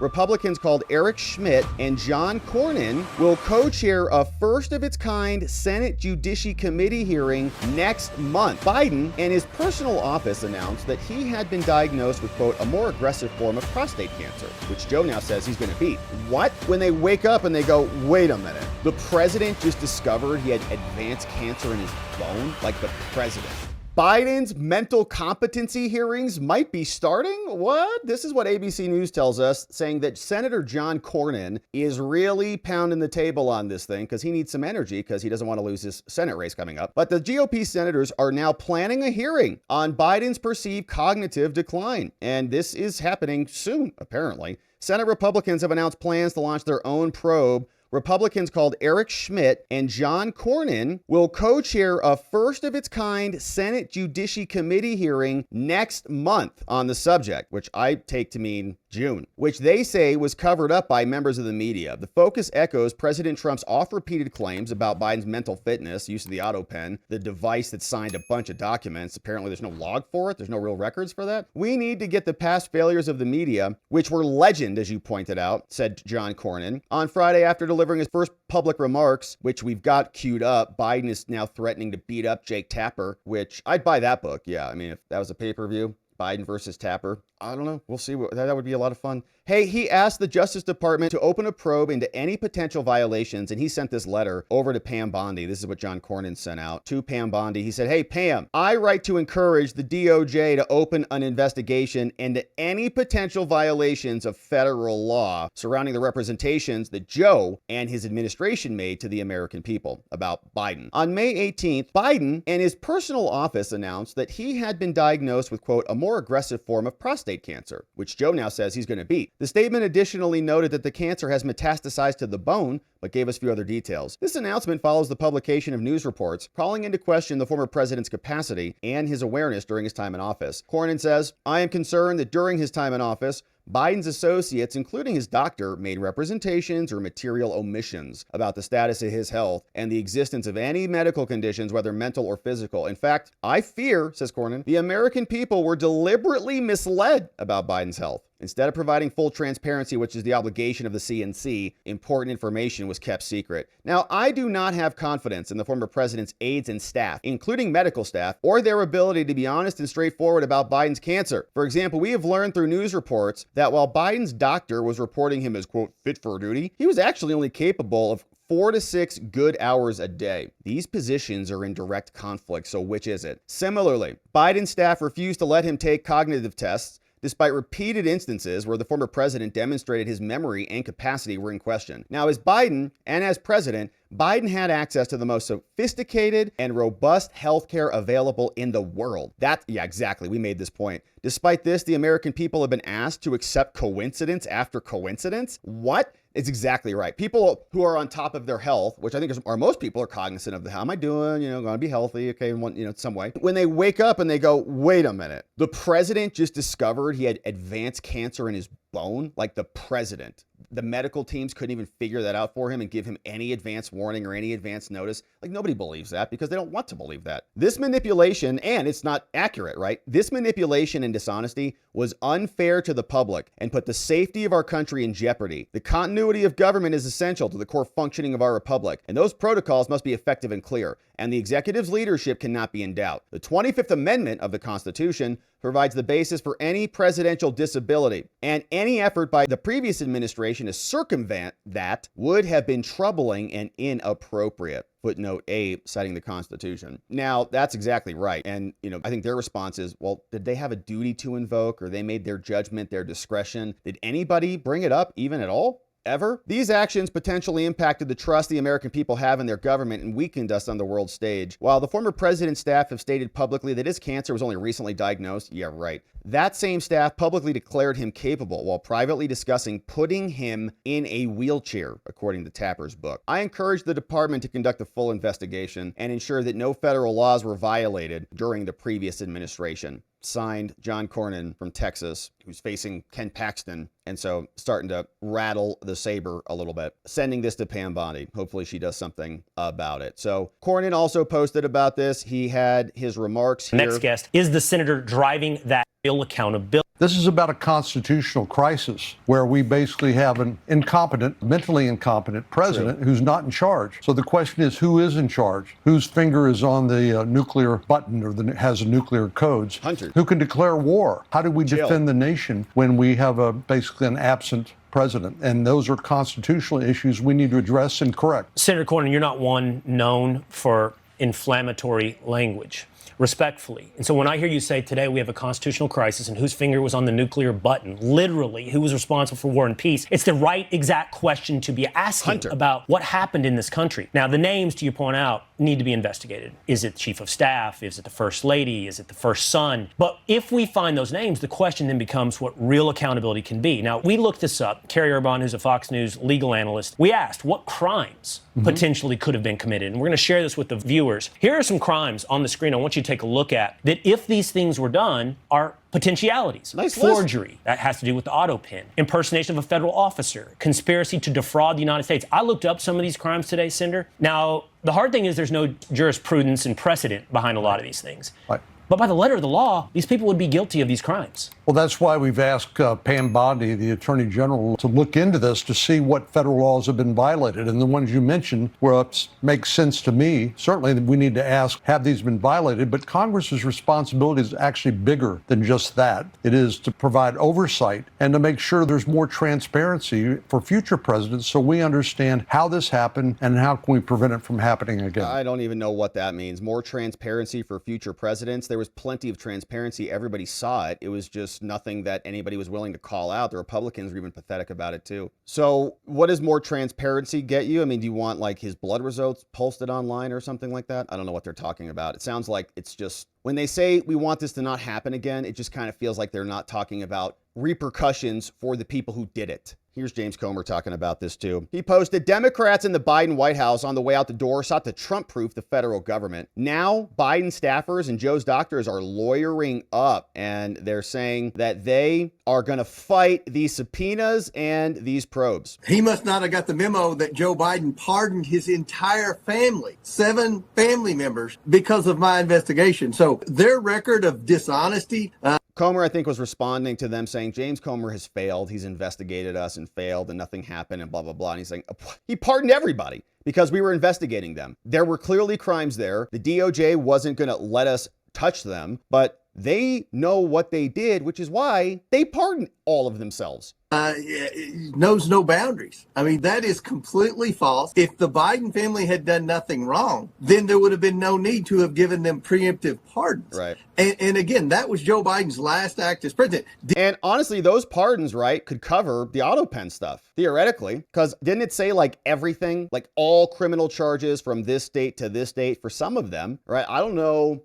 Republicans called Eric Schmidt and John Cornyn will co-chair a first-of-its-kind Senate Judiciary Committee hearing next month. Biden and his personal office announced that he had been diagnosed with, quote, a more aggressive form of prostate cancer, which Joe now says he's going to beat. What? When they wake up and they go, wait a minute, the president just discovered he had advanced cancer in his bone? Like the president. Biden's mental competency hearings might be starting? What? This is what ABC News tells us, saying that Senator John Cornyn is really pounding the table on this thing because he needs some energy because he doesn't want to lose his Senate race coming up. But the GOP senators are now planning a hearing on Biden's perceived cognitive decline. And this is happening soon, apparently. Senate Republicans have announced plans to launch their own probe. Republicans called Eric Schmidt and John Cornyn will co-chair a first-of-its-kind Senate Judiciary Committee hearing next month on the subject, which I take to mean June, which they say was covered up by members of the media. The focus echoes President Trump's oft-repeated claims about Biden's mental fitness, use of the auto pen, the device that signed a bunch of documents. Apparently there's no log for it. There's no real records for that. We need to get the past failures of the media, which were legend, as you pointed out, said John Cornyn. On Friday, after delivering his first public remarks, which we've got queued up, Biden is now threatening to beat up Jake Tapper, which I'd buy that book. Yeah, I mean, if that was a pay-per-view, Biden versus Tapper, I don't know. We'll see. That would be a lot of fun. Hey, he asked the Justice Department to open a probe into any potential violations, and he sent this letter over to Pam Bondi. This is what John Cornyn sent out to Pam Bondi. He said, hey, Pam, I write to encourage the DOJ to open an investigation into any potential violations of federal law surrounding the representations that Joe and his administration made to the American people about Biden. On May 18th, Biden and his personal office announced that he had been diagnosed with, quote, a more aggressive form of prostate cancer, which Joe now says he's going to beat. The statement additionally noted that the cancer has metastasized to the bone, but gave us a few other details. This announcement follows the publication of news reports calling into question the former president's capacity and his awareness during his time in office. Cornyn says, I am concerned that during his time in office, Biden's associates, including his doctor, made representations or material omissions about the status of his health and the existence of any medical conditions, whether mental or physical. In fact, I fear, says Cornyn, the American people were deliberately misled about Biden's health. Instead of providing full transparency, which is the obligation of the CNC, important information was kept secret. Now, I do not have confidence in the former president's aides and staff, including medical staff, or their ability to be honest and straightforward about Biden's cancer. For example, we have learned through news reports that while Biden's doctor was reporting him as, quote, fit for duty, he was actually only capable of 4 to 6 good hours a day. These positions are in direct conflict, so which is it? Similarly, Biden's staff refused to let him take cognitive tests, despite repeated instances where the former president demonstrated his memory and capacity were in question. Now, as Biden and as president, Biden had access to the most sophisticated and robust healthcare available in the world. Yeah, exactly. We made this point. Despite this, the American people have been asked to accept coincidence after coincidence. What? It's exactly right. People who are on top of their health, which I think are most people, are cognizant of how am I doing? Going to be healthy, okay, in some way. When they wake up and they go, wait a minute, the president just discovered he had advanced cancer in his bone, like the president. The medical teams couldn't even figure that out for him and give him any advance warning or any advance notice. Like, nobody believes that because they don't want to believe that. This manipulation, and it's not accurate, right? This manipulation and dishonesty was unfair to the public and put the safety of our country in jeopardy. The continuity of government is essential to the core functioning of our republic, and those protocols must be effective and clear, and the executive's leadership cannot be in doubt. The 25th Amendment of the Constitution provides the basis for any presidential disability, and any effort by the previous administration to circumvent that would have been troubling and inappropriate. Footnote 8, citing the Constitution. Now, that's exactly right. And, I think their response is, well, did they have a duty to invoke, or they made their judgment, their discretion? Did anybody bring it up even at all? Ever? These actions potentially impacted the trust the American people have in their government and weakened us on the world stage. While the former president's staff have stated publicly that his cancer was only recently diagnosed, yeah, right. That same staff publicly declared him capable while privately discussing putting him in a wheelchair, according to Tapper's book. I encourage the department to conduct a full investigation and ensure that no federal laws were violated during the previous administration. Signed, John Cornyn from Texas, who's facing Ken Paxton, and so starting to rattle the saber a little bit. Sending this to Pam Bondi. Hopefully she does something about it. So Cornyn also posted about this. He had his remarks here. Next guest, is the senator driving that real accountability. This is about a constitutional crisis where we basically have an incompetent, mentally incompetent president who's not in charge. So the question is, who is in charge? Whose finger is on the nuclear button or has nuclear codes? Hunter. Who can declare war? How do we Jill. defend the nation when we have basically an absent president? And those are constitutional issues we need to address and correct. Senator Cornyn, you're not one known for inflammatory language. Respectfully. And so when I hear you say today we have a constitutional crisis and whose finger was on the nuclear button, literally, who was responsible for war and peace, it's the right exact question to be asking about what happened in this country. Now, the names, to you point out, need to be investigated. Is it chief of staff? Is it the first lady? Is it the first son? But if we find those names, the question then becomes what real accountability can be. Now, we looked this up. Carrie Urban, who's a Fox News legal analyst, we asked what crimes potentially could have been committed. And we're going to share this with the viewers. Here are some crimes on the screen I want you to take a look at that, if these things were done, are potentialities. Nice Forgery, list. that has to do with the auto pen. Impersonation of a federal officer. Conspiracy to defraud the United States. I looked up some of these crimes today, Cinder. Now, the hard thing is there's no jurisprudence and precedent behind a lot of these things. Right. But by the letter of the law, these people would be guilty of these crimes. Well, that's why we've asked Pam Bondi, the Attorney General, to look into this to see what federal laws have been violated. And the ones you mentioned, where it makes sense to me, certainly we need to ask, have these been violated? But Congress's responsibility is actually bigger than just that. It is to provide oversight and to make sure there's more transparency for future presidents so we understand how this happened and how can we prevent it from happening again. I don't even know what that means. More transparency for future presidents. There was plenty of transparency. Everybody saw it. It was just nothing that anybody was willing to call out. The Republicans were even pathetic about it too. So what does more transparency get you? I mean, do you want like his blood results posted online or something like that? I don't know what they're talking about. It sounds like it's just, when they say we want this to not happen again, it just kind of feels like they're not talking about repercussions for the people who did it. Here's James Comer talking about this too. He posted, Democrats in the Biden White House on the way out the door sought to Trump-proof the federal government. Now, Biden staffers and Joe's doctors are lawyering up, and they're saying that they are going to fight these subpoenas and these probes. He must not have got the memo that Joe Biden pardoned his entire family, 7 family members, because of my investigation. So their record of dishonesty... Comer, I think, was responding to them saying, James Comer has failed. He's investigated us and failed and nothing happened and blah, blah, blah. And he's saying, he pardoned everybody because we were investigating them. There were clearly crimes there. The DOJ wasn't going to let us touch them, but they know what they did, which is why they pardoned all of themselves. Knows no boundaries. I mean, that is completely false. If the Biden family had done nothing wrong, then there would have been no need to have given them preemptive pardons. Right. And again, that was Joe Biden's last act as president. And honestly, those pardons, right, could cover the auto pen stuff, theoretically, because didn't it say like everything, like all criminal charges from this date to this date for some of them, right? I don't know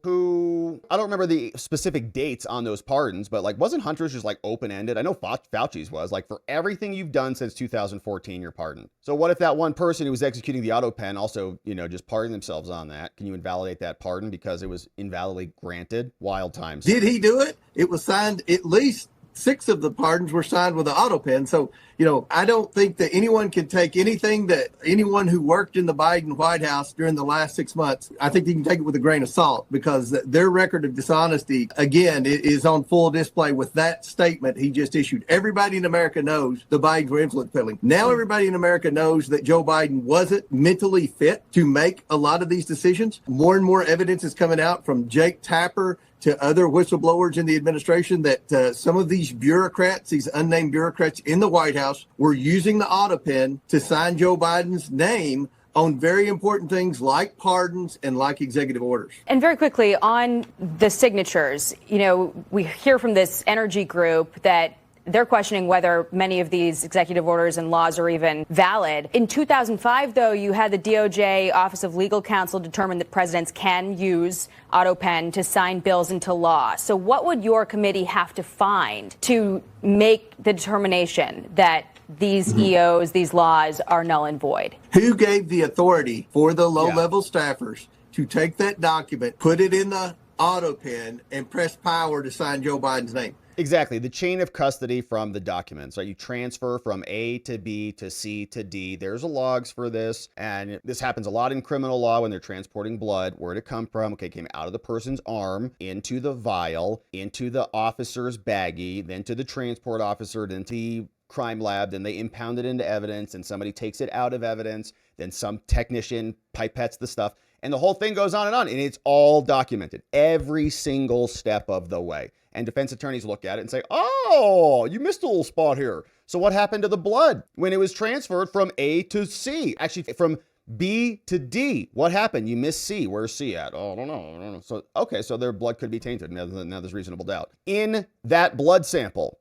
I don't remember the specific dates on those pardons, but like wasn't Hunter's just like open-ended? I know Fauci's was like, for everything you've done since 2014, you're pardoned. So what if that one person who was executing the auto pen also, just pardoned themselves on that? Can you invalidate that pardon because it was invalidly granted? Wild times. Did he do it? It was signed, at least 6 of the pardons were signed with an auto pen. So, I don't think that anyone can take anything that anyone who worked in the Biden White House during the last 6 months, I think you can take it with a grain of salt because their record of dishonesty, again, is on full display with that statement he just issued. Everybody in America knows the Bidens were influence peddling. Now everybody in America knows that Joe Biden wasn't mentally fit to make a lot of these decisions. More and more evidence is coming out from Jake Tapper to other whistleblowers in the administration that some of these bureaucrats, these unnamed bureaucrats in the White House, were using the auto pen to sign Joe Biden's name on very important things like pardons and like executive orders. And very quickly on the signatures, we hear from this energy group that they're questioning whether many of these executive orders and laws are even valid. In 2005, though, you had the DOJ Office of Legal Counsel determine that presidents can use auto pen to sign bills into law. So what would your committee have to find to make the determination that these EOs, these laws, are null and void? Who gave the authority for the low-level staffers to take that document, put it in the auto pen, and press power to sign Joe Biden's name? Exactly. The chain of custody from the documents, right? You transfer from A to B to C to D. There's a logs for this. And this happens a lot in criminal law when they're transporting blood. Where'd it come from? Okay, it came out of the person's arm, into the vial, into the officer's baggie, then to the transport officer, then to the crime lab, then they impound it into evidence, and somebody takes it out of evidence, then some technician pipettes the stuff, and the whole thing goes on, and it's all documented, every single step of the way. And defense attorneys look at it and say, oh, you missed a little spot here. So what happened to the blood when it was transferred from A to C? Actually, from B to D. What happened? You missed C. Where's C at? Oh, I don't know. So, okay, so their blood could be tainted. Now there's reasonable doubt. In that blood sample,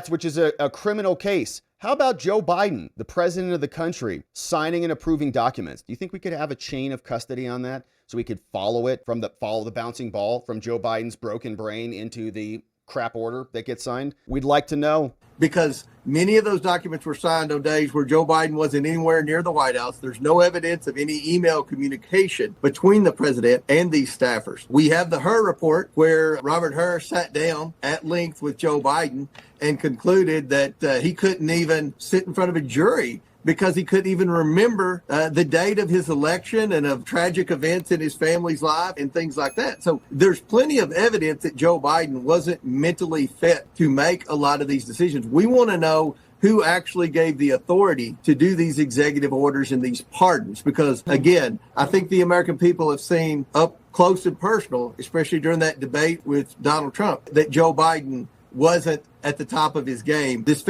which is a criminal case. How about Joe Biden, the president of the country, signing and approving documents? Do you think we could have a chain of custody on that so we could follow the bouncing ball from Joe Biden's broken brain into the crap order that gets signed? We'd like to know. Because many of those documents were signed on days where Joe Biden wasn't anywhere near the White House. There's no evidence of any email communication between the president and these staffers. We have the Hur report where Robert Hur sat down at length with Joe Biden and concluded that he couldn't even sit in front of a jury because he couldn't even remember the date of his election and of tragic events in his family's life and things like that. So there's plenty of evidence that Joe Biden wasn't mentally fit to make a lot of these decisions. We want to know who actually gave the authority to do these executive orders and these pardons. Because, again, I think the American people have seen up close and personal, especially during that debate with Donald Trump, that Joe Biden wasn't at the top of his game. This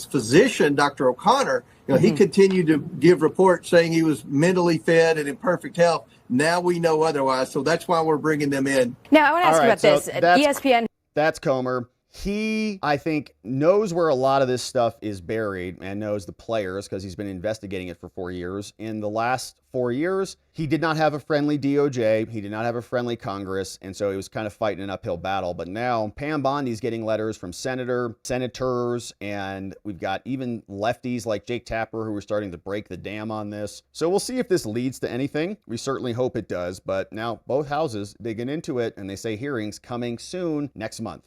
physician, Dr. O'Connor, he continued to give reports saying he was mentally fit and in perfect health. Now we know otherwise. So that's why we're bringing them in. Now, I want to ask you about this. ESPN. That's Comer. He, I think, knows where a lot of this stuff is buried and knows the players because he's been investigating it for 4 years. In the last 4 years, he did not have a friendly DOJ. He did not have a friendly Congress. And so he was kind of fighting an uphill battle. But now Pam Bondi's getting letters from senators, and we've got even lefties like Jake Tapper who are starting to break the dam on this. So we'll see if this leads to anything. We certainly hope it does. But now both houses digging into it, and they say hearings coming soon next month.